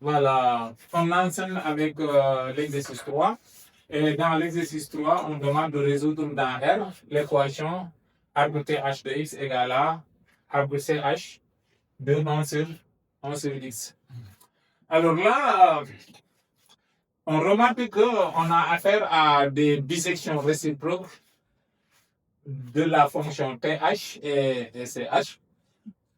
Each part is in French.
Voilà, on enseigne avec l'exercice 3. Et dans l'exercice 3, on demande de résoudre dans R l'équation arbre TH de x égale à arbre CH de 1 sur x. Alors là, on remarque qu'on a affaire à des bisections réciproques de la fonction TH et CH.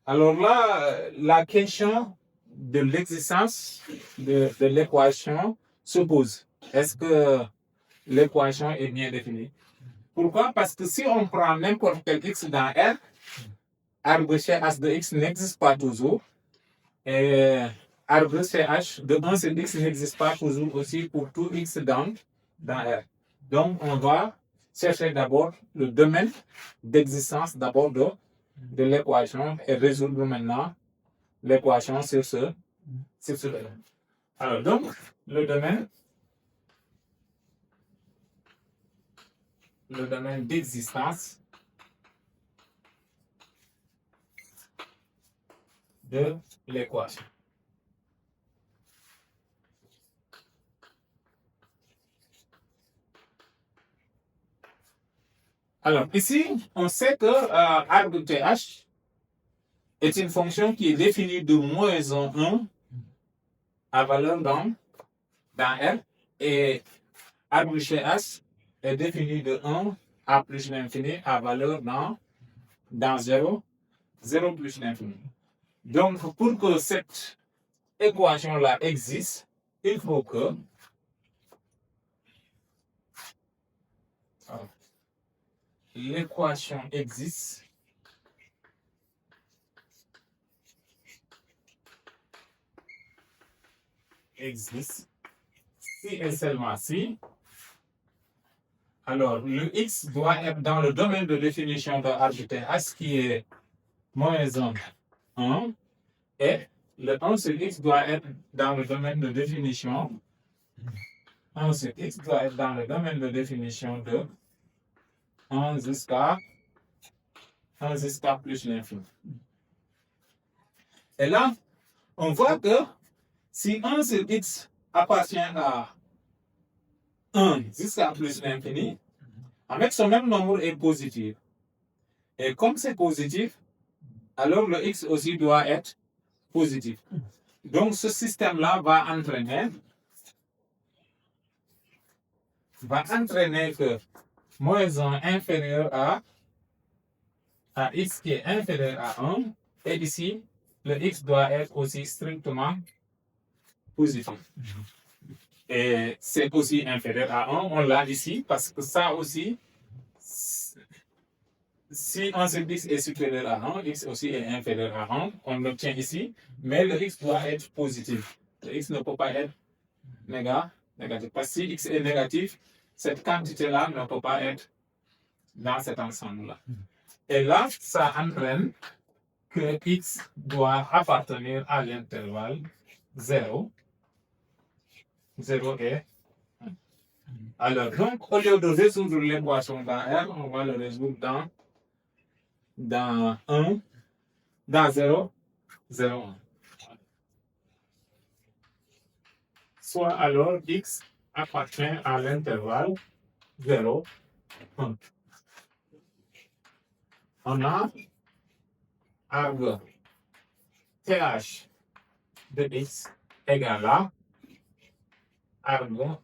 Alors là, la question de l'existence de l'équation se pose. Est-ce que l'équation est bien définie? Pourquoi? Parce que si on prend n'importe quel x dans R, arbre CH de x n'existe pas toujours. Et arbre CH de 1 sur x n'existe pas toujours aussi pour tout x dans R. Donc, on va chercher d'abord le domaine d'existence d'abord de l'équation et résoudre maintenant l'équation sur ce domaine. Alors, donc, le domaine d'existence de l'équation. Alors, ici, on sait que arbre TH est une fonction qui est définie de moins 1 à valeur dans R et arbre CH est défini de 1 à plus l'infini à valeur dans 0 plus l'infini. Donc, pour que cette équation-là existe, il faut que l'équation existe si et seulement si. Alors, le x doit être dans le domaine de définition de arbre TH qui est moins 1, et le 1 sur x doit être dans le domaine de définition. 1 sur x doit être dans le domaine de définition de 1 jusqu'à plus l'infini. Et là, on voit que si 1 sur x appartient à 1 jusqu'à plus l'infini, avec ce même nombre est positif. Et comme c'est positif, alors le x aussi doit être positif. Donc ce système-là va entraîner que moins 1 inférieur à x qui est inférieur à 1. Et ici, le x doit être aussi strictement positif. Et c'est aussi inférieur à 1. On l'a ici parce que ça aussi, si 1 sur x est supérieur à 1, x aussi est inférieur à 1. On l'obtient ici, mais le x doit être positif. Le x ne peut pas être négatif. Parce que si x est négatif, cette quantité-là ne peut pas être dans cet ensemble-là. Et là, ça entraîne que x doit appartenir à l'intervalle 0 et 1. Alors, donc, au lieu de résoudre l'équation dans R, on va le résoudre dans 0, 1. Soit alors x appartient à l'intervalle 0, 1. On a arbre TH de x égale à arbre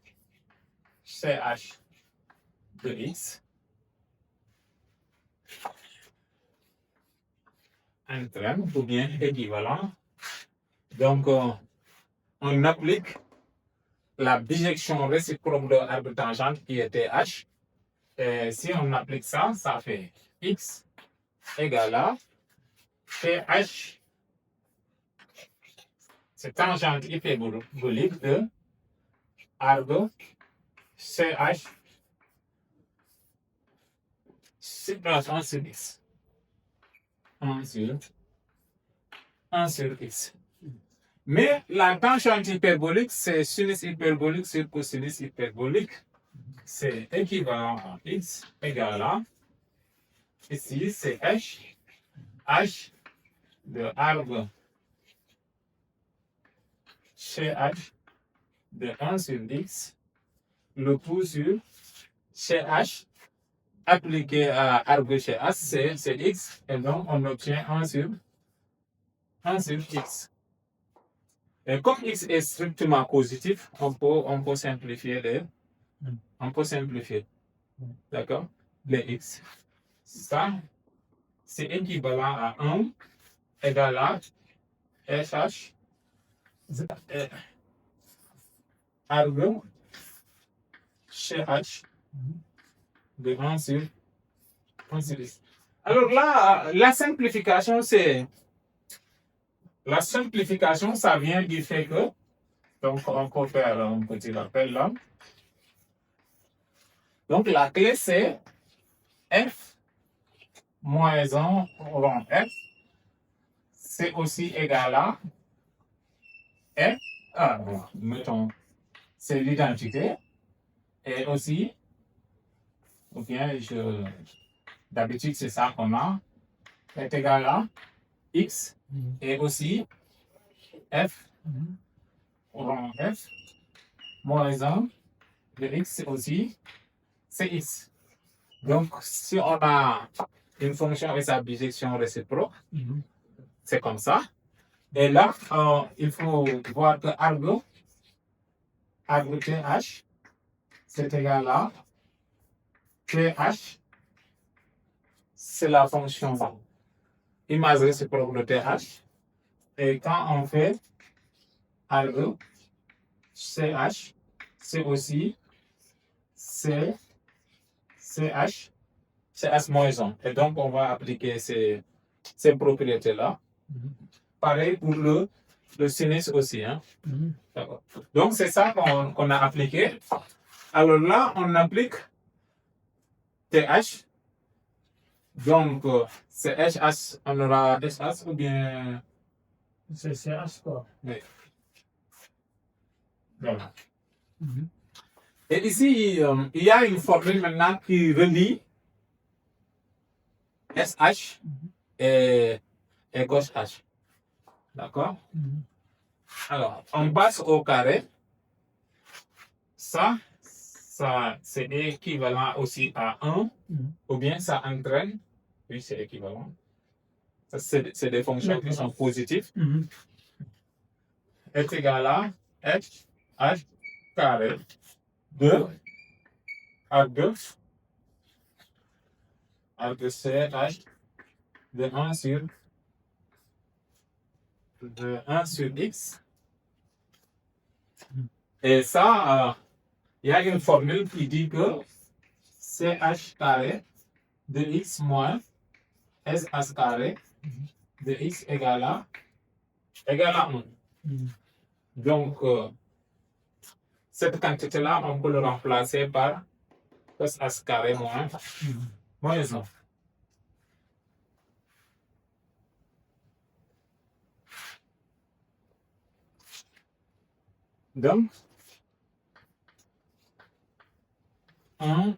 CH de x entraîne ou bien équivalent. Donc, on applique la bijection réciproque de l'arbre tangente qui est TH. Et si on applique ça, ça fait x égale à TH, c'est tangente hyperbolique de arbre CH plus 1 sur x. 1 sur x. Mais la tangente hyperbolique, c'est sinus hyperbolique sur cosinus hyperbolique. C'est équivalent à x égale à, ici c'est h de arbre CH de 1 sur x, le tout sur CH appliqué à arbre CH, c'est x, et donc on obtient 1 sur x. Et comme x est strictement positif, on peut simplifier d'accord, les x. Ça, c'est équivalent à 1 égale à SH arbre CH de 1 sur x. Alors là, la simplification, ça vient du fait que, donc on peut faire un petit rappel là. Donc la clé c'est f moins 1 rond f, c'est aussi égal à f, mettons, c'est l'identité, et aussi, ou bien d'habitude c'est ça qu'on a, est égal à x, et aussi f rond f moins 1 de x aussi, c'est x. Donc, si on a une fonction et sa bijection réciproque, c'est comme ça. Et là, il faut voir que arbre TH, c'est égal à TH, c'est la fonction image réciproque de TH. Et quand on fait arbre CH, c'est aussi CH moins 1. Et donc, on va appliquer ces propriétés-là. Pareil pour le sinus aussi. Hein? Donc, c'est ça qu'on a appliqué. Alors là, on applique TH. Donc, c'est HH. On aura HH ou bien... C'est CH quoi. Oui. Voilà. Et ici, il y a une formule maintenant qui relie SH et gauche H. D'accord? Alors, on passe au carré. Ça c'est équivalent aussi à 1, ou bien ça entraîne, oui, c'est équivalent. Ça, c'est des fonctions qui sont positives. Est égal à h carré de arc CH de 1 sur x. Et ça, il y a une formule qui dit que CH carré de x moins SH carré de x égale à 1. Donc, cette quantité-là, on peut le remplacer par SH carré moins 1. Donc, 1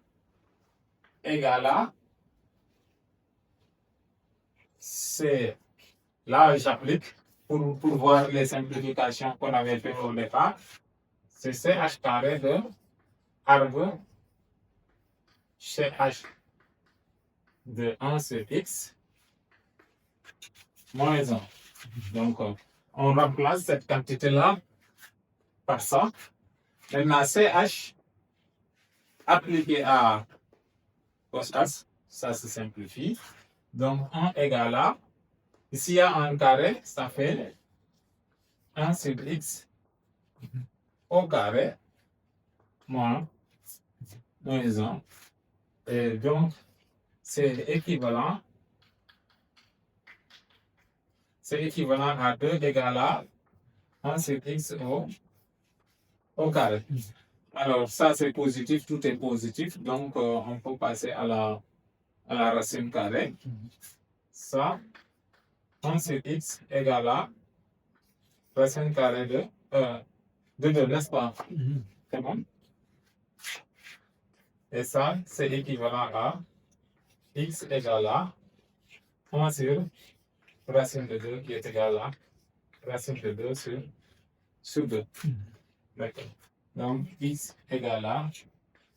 égale à, c'est là j'applique pour voir les simplifications qu'on avait fait au départ, c'est CH carré de arbre CH de 1 sur x moins 1. Donc, on remplace cette quantité-là par ça. Maintenant, CH appliqué à cos H, ça se simplifie. Donc, 1 égale à, ici il y a un carré, ça fait 1 sur x au carré moins 1. Et donc, c'est équivalent à 2 égale à 1 sur x au carré. Alors, ça c'est positif, tout est positif, donc on peut passer à la racine carrée. Ça, 1 sur x égale à racine carrée de 2, n'est-ce pas? C'est bon? Et ça, c'est équivalent à x égale à 1 sur racine de 2 qui est égale à racine de 2 sur sur 2. D'accord. Donc, x égale à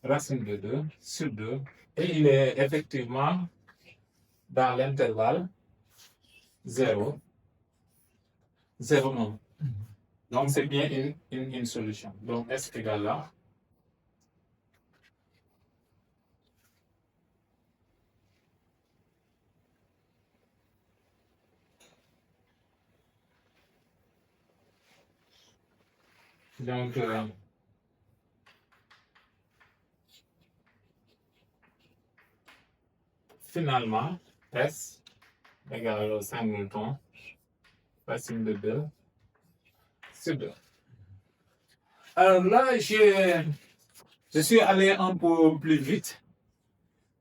racine de 2 sur 2. Et il est effectivement dans l'intervalle 0, 0, 1. Donc, c'est bien une solution. Donc, S égale là. Donc, finalement, S égale au singleton, racine de 2 sur 2. Alors là, je suis allé un peu plus vite,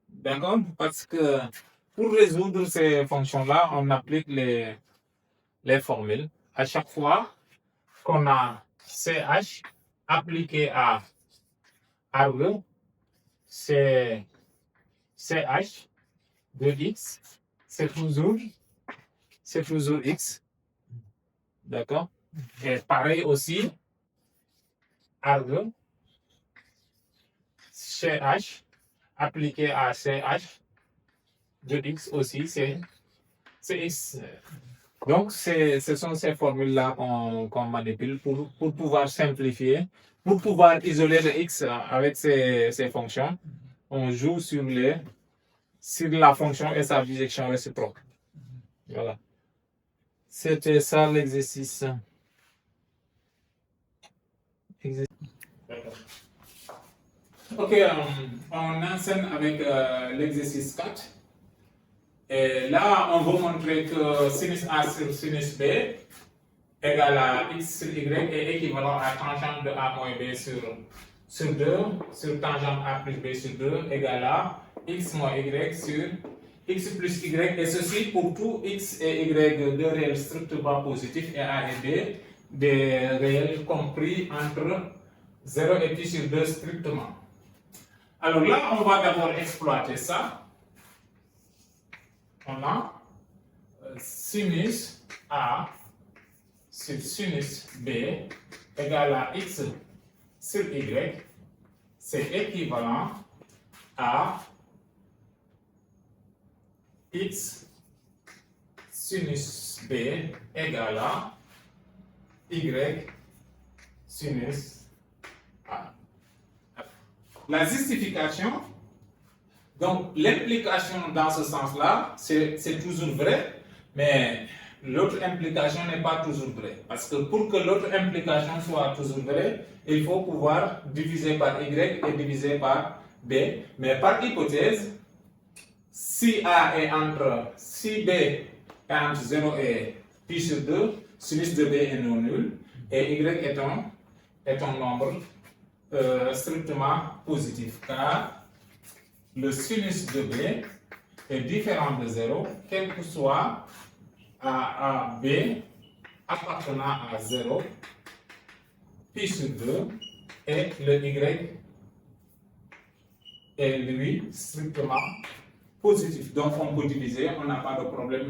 d'accord? Parce que pour résoudre ces fonctions-là, on applique les formules. À chaque fois qu'on a CH appliqué à argue, c'est CH de x, c'est toujours x, d'accord? Et pareil aussi, argue, CH appliqué à CH de x aussi, c'est x. Donc, ce sont ces formules-là qu'on manipule pour pouvoir simplifier, pour pouvoir isoler le x avec ces fonctions. On joue sur la fonction et sa bijection réciproque. Voilà. C'était ça l'exercice. Ok, on enseigne avec l'exercice 4. Et là, on va montrer que sinus A sur sinus B égale à x sur y est équivalent à tangente de A moins B sur 2 sur tangente A plus B sur 2 égale à x moins y sur x plus y, et ceci pour tout x et y de réels strictement positifs et A et B, des réels compris entre 0 et pi sur 2 strictement. Alors là, on va d'abord exploiter ça. On a sinus A sur sinus B égale à x sur y, c'est équivalent à x sinus B égale à y sinus A. La justification, donc l'implication dans ce sens-là, c'est toujours vrai, mais l'autre implication n'est pas toujours vraie. Parce que pour que l'autre implication soit toujours vraie, il faut pouvoir diviser par y et diviser par b. Mais par hypothèse, si B est entre 0 et pi sur 2, sinus de b est non nul, et y est un nombre strictement positif, car le sinus de b est différent de 0, quel que soit A, B appartenant à 0, pi sur 2, et le y est lui strictement positif. Donc on peut diviser, on n'a pas de problème,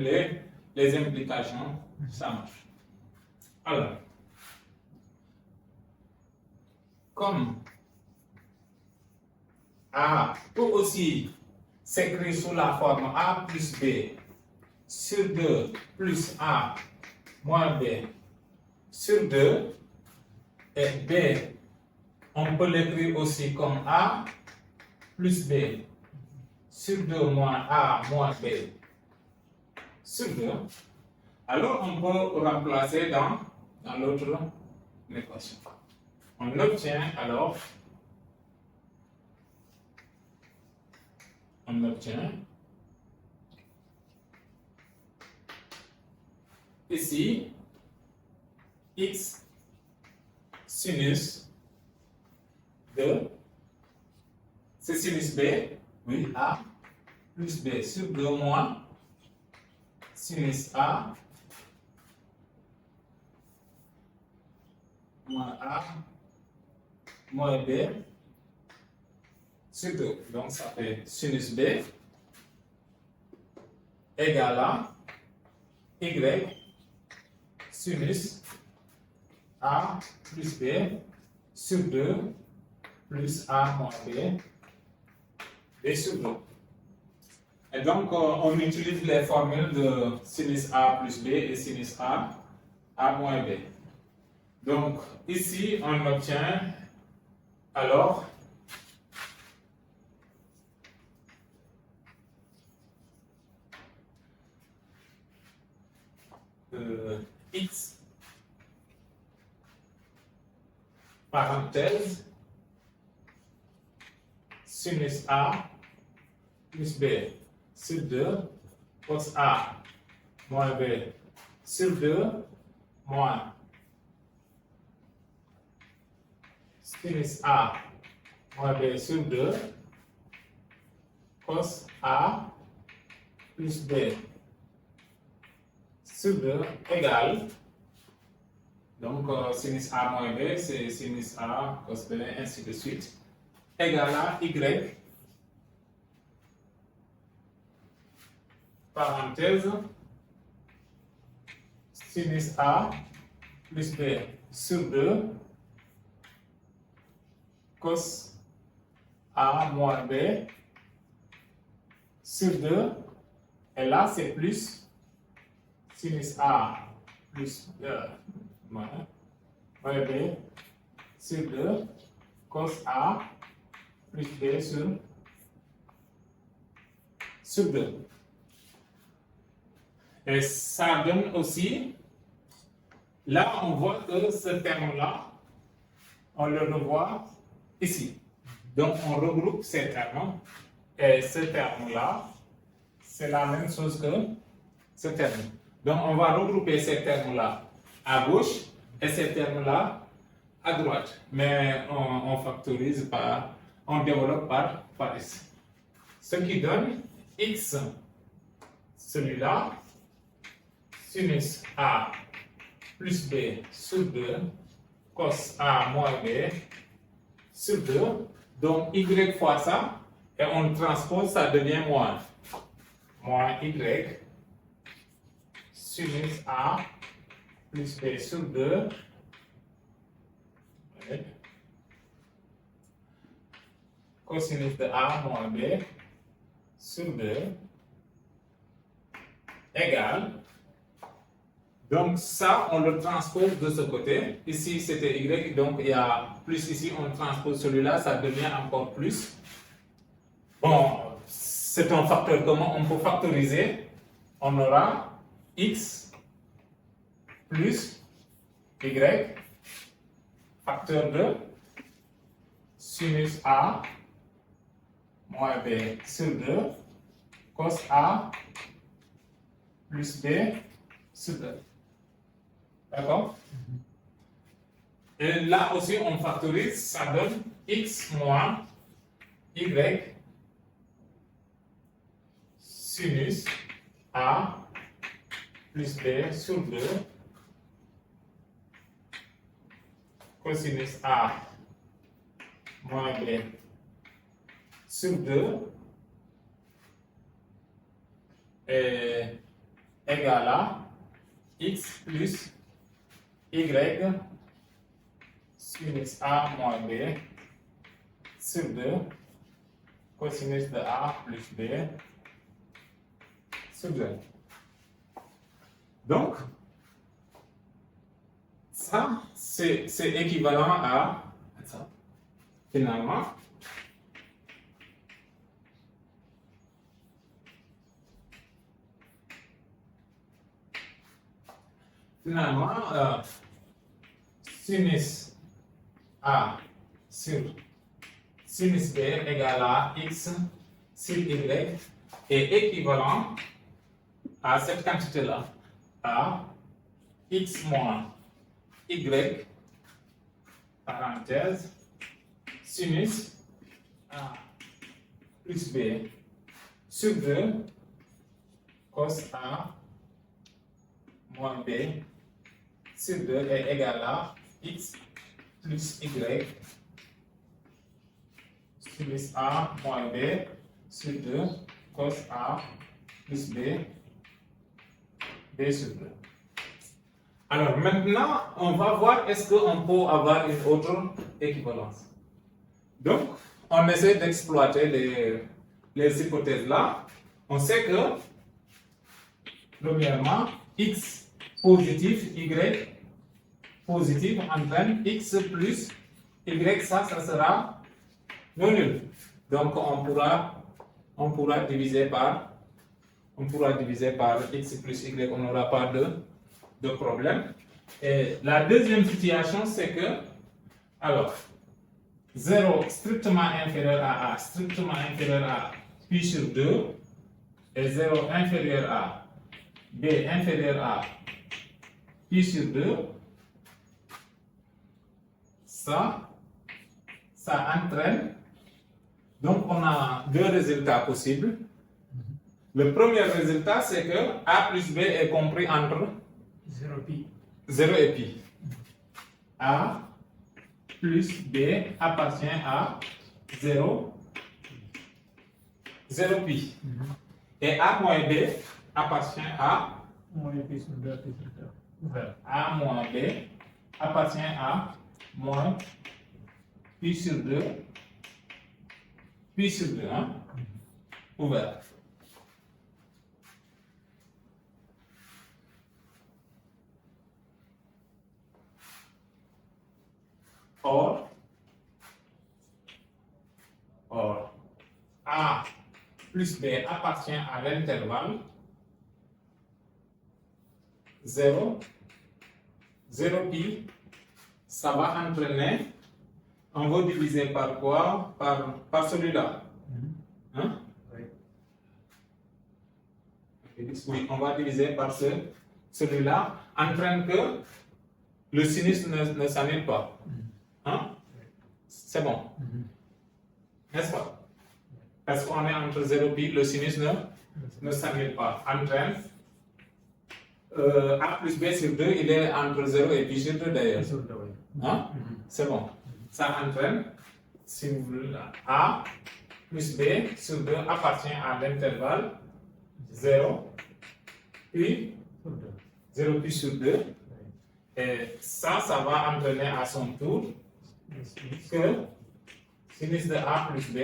les implications, ça marche. Alors, comme A peut aussi s'écrire sous la forme A plus B sur 2 plus A moins B sur 2, et B, on peut l'écrire aussi comme A plus B sur 2 moins A moins B sur 2, alors on peut remplacer dans l'autre équation. On obtient alors, ici x sinus de, c'est sinus B, oui, A plus B sur 2 moins sinus A moins A moins B sur 2. Donc ça fait sinus B égale à y sinus A plus B sur 2 plus A moins B sur 2. Et donc, on utilise les formules de sinus A plus B et sinus A moins B. Donc, ici, on obtient alors x parenthèse sinus A plus B sur 2 cos A moins B sur 2 moins sinus A moins B sur 2 cos A plus B sur 2 égale, donc sinus A moins B, c'est sinus A cos B, ainsi de suite, égale à Y, parenthèse, sinus A plus B sur 2, cos A moins B sur 2, et là c'est plus sinus A plus moins B sur 2 cos A plus B sur 2. Et ça donne aussi, là on voit que ce terme-là, on le revoit ici. Donc on regroupe ces termes, et ce terme-là, c'est la même chose que ce terme. Donc, on va regrouper ces termes-là à gauche et ces termes-là à droite. Mais on factorise par, on développe par ici. Ce qui donne x, celui-là, sinus A plus B sur 2, cos A moins B sur 2. Donc, y fois ça, et on transpose, ça devient moins y sinus A plus B sur 2 cosinus de A moins B sur 2 égale, donc ça on le transpose de ce côté, ici c'était Y, donc il y a plus ici, on transpose celui-là, ça devient encore plus. Bon, c'est un facteur commun, on peut factoriser, on aura x plus y facteur de sinus A moins B sur 2 cos A plus B sur 2. D'accord? Et là aussi on factorise, ça donne x moins y sinus A plus B sur 2 cosinus A moins B sur 2 est égal à x plus y sinus A moins B sur 2 cosinus de A plus B sur 2. Donc, ça, c'est équivalent à ça. Finalement, sinus A sur sinus B égale à x sur y est équivalent à cette quantité-là, à x moins y, parenthèse, sinus A plus B sur 2 cos A moins B sur 2 est égal à x plus y sinus A moins B sur 2 cos A plus B sur 2. Alors maintenant, on va voir est-ce qu'on peut avoir une autre équivalence. Donc, on essaie d'exploiter les hypothèses là. On sait que, premièrement, x positif, y positif entraîne x plus y, ça sera non nul. Donc, on pourra diviser par x plus y, on n'aura pas de problème. Et la deuxième situation, c'est que, alors, 0 strictement inférieur à A, strictement inférieur à pi sur 2, et 0 inférieur à B inférieur à pi sur 2, ça entraîne, donc on a deux résultats possibles. Le premier résultat, c'est que A plus B est compris entre 0 pi. 0 et pi. A plus B appartient à 0 pi. Et A moins B appartient à Moins pi sur 2 pi sur 2. Ouvert. A moins B appartient à moins pi sur 2 hein? Ouvert. Or A plus B appartient à l'intervalle 0 pi, ça va entraîner, on va diviser par quoi? Par celui-là. Hein? Oui, on va diviser par celui-là, entraîne que le sinus ne s'annule pas. Hein? C'est bon. N'est-ce pas? Parce qu'on est entre 0 pi, le sinus ne s'annule pas. Entraîne A plus B sur 2, il est entre 0 et pi sur 2 d'ailleurs. Sur 2, oui. Hein? C'est bon. Ça entraîne, si vous voulez, A plus B sur 2 appartient à l'intervalle 0 pi Sur 2. 0 pi sur 2. Et ça va entraîner à son tour que sinus de A plus B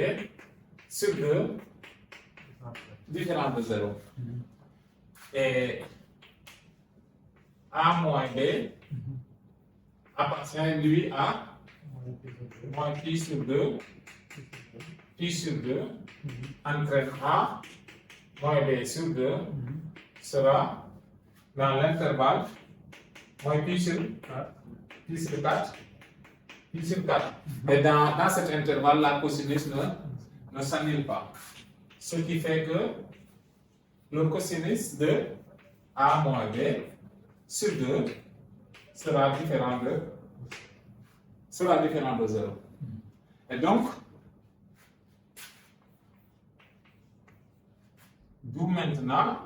sur 2 différent de 0. Et A moins B appartient lui à moins pi sur 2 entraîne A moins B sur 2 sera dans l'intervalle moins pi sur 4. Et dans cet intervalle, la cosinus ne s'annule pas. Ce qui fait que le cosinus de A moins B sur 2 sera différent de 0. Et donc, d'où maintenant,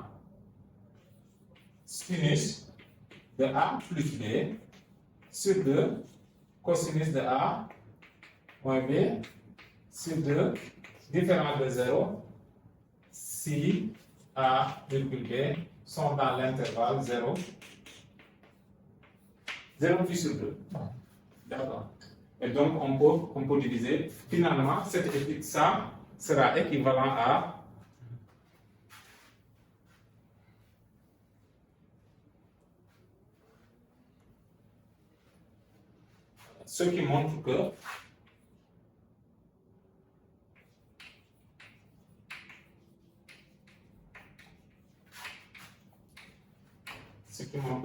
sinus de A plus B sur 2, cosinus de A moins B sur 2, différent de 0, si A virgule B sont dans l'intervalle 0 pi sur 2. D'accord. Et donc, on peut diviser. Finalement, ça sera équivalent à ce qui montre que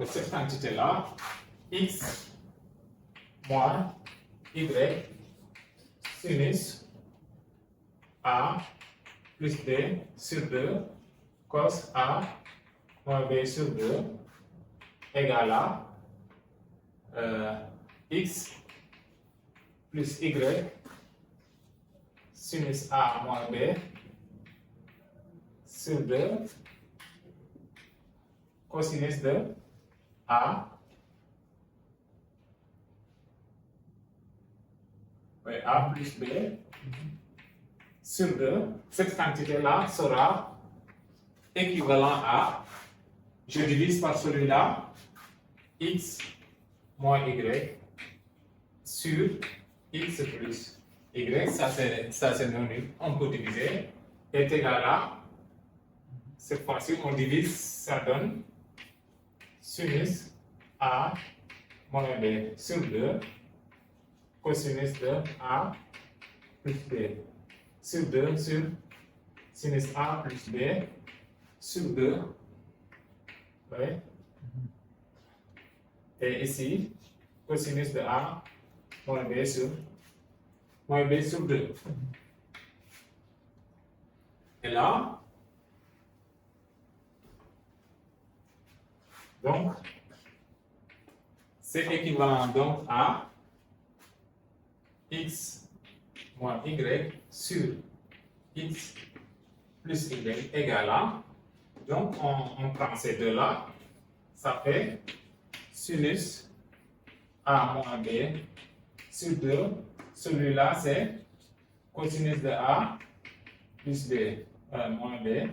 cette quantité-là, x moins y sinus A plus B sur 2 cos A moins B sur 2 égale à x plus y sinus A moins B sur 2 cosinus de A A plus B sur 2, cette quantité-là sera équivalent à, je divise par celui-là, x moins y sur x plus y, ça c'est non nul, on peut diviser, est égal à, cette fois-ci on divise, ça donne sinus a moins b sur 2 cosinus de a plus b sur 2 sur sinus a plus b sur 2. Oui. Et ici, cosinus de a moins b sur 2. Et là, donc, c'est équivalent donc à x moins y sur x plus y égale à, donc on prend ces deux-là, ça fait sinus a moins b sur 2, celui-là c'est cosinus de a plus b moins b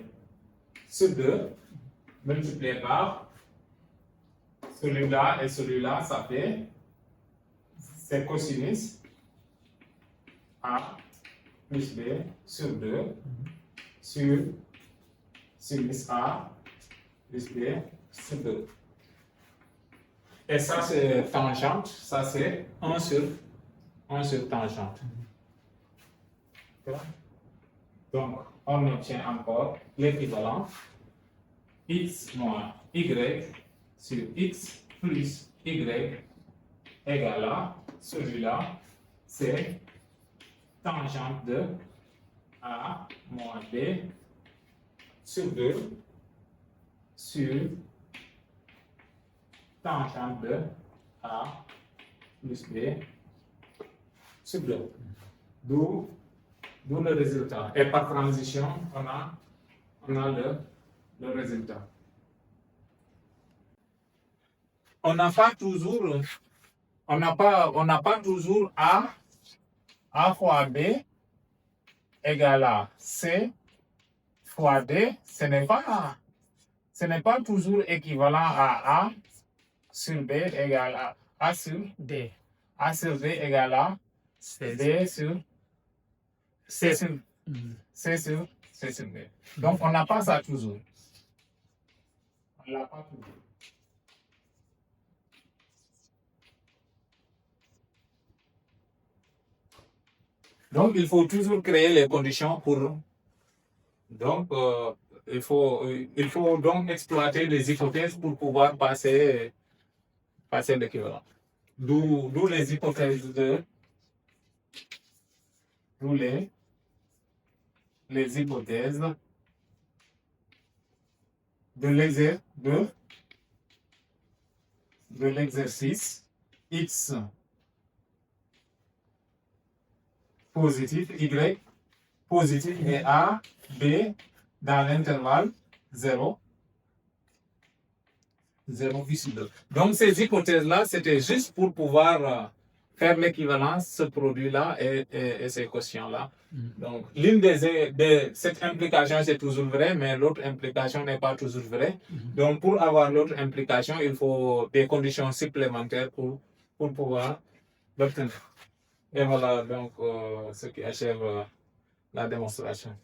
sur 2, multiplié par celui-là et celui-là, ça fait, c'est cosinus a plus b sur 2 sur sinus a plus b sur 2. Et ça, c'est tangente, ça c'est 1 sur tangente. Donc, on obtient encore l'équivalent x moins y sur x plus y égale à, celui-là, c'est tangente de a moins b sur 2 sur tangente de a plus b sur 2. D'où le résultat. Et par transition, on a le résultat. On n'a pas toujours a fois b égale à c fois d. Ce n'est pas toujours équivalent à a sur b égale à a sur d. A sur d égale à d sur c sur b. Donc on n'a pas ça toujours. On l'a pas toujours. Donc, il faut toujours créer les conditions pour. Donc, il faut donc exploiter les hypothèses pour pouvoir passer l'équivalent. D'où les hypothèses les hypothèses de l'exercice x positif, y positif et a, b dans l'intervalle 0, 0,2. Donc ces hypothèses-là, c'était juste pour pouvoir faire l'équivalence, ce produit-là et ces quotients-là. Donc l'une de cette implication, c'est toujours vrai, mais l'autre implication n'est pas toujours vraie. Donc pour avoir l'autre implication, il faut des conditions supplémentaires pour pouvoir l'obtenir. Et voilà donc ce qui achève la démonstration.